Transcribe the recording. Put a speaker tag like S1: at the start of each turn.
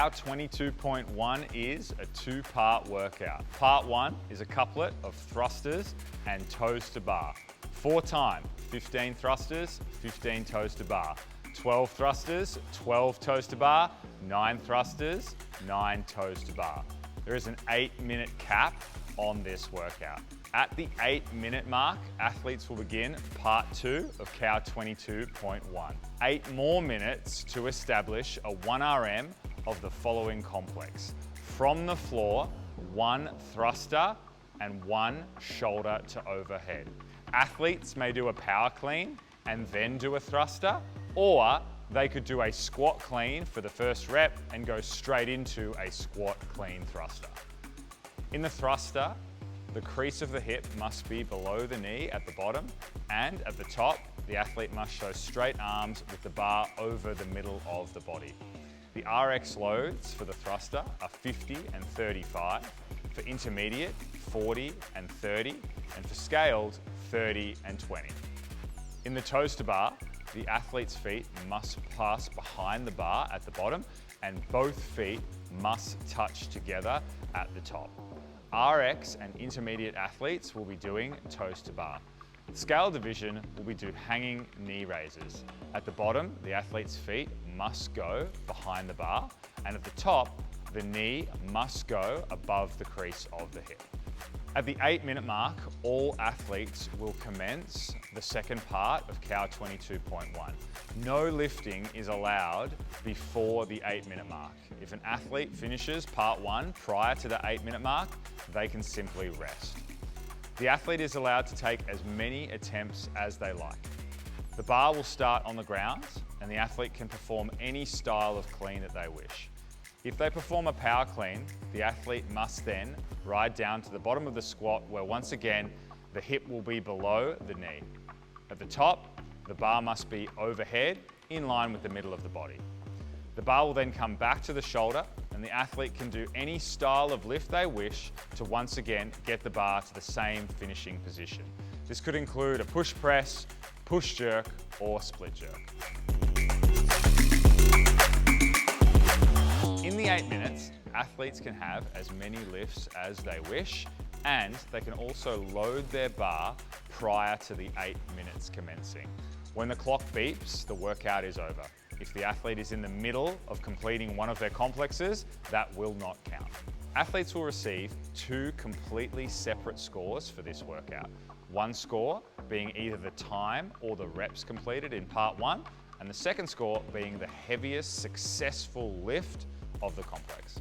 S1: Cow 22.1 is a two-part workout. Part 1 is a couplet of thrusters and toes to bar. 4 times, 15 thrusters, 15 toes to bar. 12 thrusters, 12 toes to bar. 9 thrusters, 9 toes to bar. There is an 8-minute cap on this workout. At the 8-minute mark, athletes will begin part 2 of Cow 22.1. 8 more minutes to establish a 1 RM of the following complex. From the floor, 1 thruster and 1 shoulder to overhead. Athletes may do a power clean and then do a thruster, or they could do a squat clean for the first rep and go straight into a squat clean thruster. In the thruster, the crease of the hip must be below the knee at the bottom, and at the top, the athlete must show straight arms with the bar over the middle of the body. The RX loads for the thruster are 50 and 35, for intermediate, 40 and 30, and for scaled, 30 and 20. In the toes to bar, the athlete's feet must pass behind the bar at the bottom, and both feet must touch together at the top. RX and intermediate athletes will be doing toes to bar. The scale division will be doing hanging knee raises. At the bottom, the athlete's feet must go behind the bar, and at the top, the knee must go above the crease of the hip. At the 8-minute mark, all athletes will commence the second part of Cow 22.1. No lifting is allowed before the 8-minute mark. If an athlete finishes part 1 prior to the 8-minute mark, they can simply rest. The athlete is allowed to take as many attempts as they like. The bar will start on the ground, and the athlete can perform any style of clean that they wish. If they perform a power clean, the athlete must then ride down to the bottom of the squat, where once again, the hip will be below the knee. At the top, the bar must be overhead, in line with the middle of the body. The bar will then come back to the shoulder, and the athlete can do any style of lift they wish to once again get the bar to the same finishing position. This could include a push press, push jerk, or split jerk. In the 8 minutes, athletes can have as many lifts as they wish, and they can also load their bar prior to the 8 minutes commencing. When the clock beeps, the workout is over. If the athlete is in the middle of completing one of their complexes, that will not count. Athletes will receive 2 completely separate scores for this workout. One score being either the time or the reps completed in part 1, and the second score being the heaviest successful lift of the complex.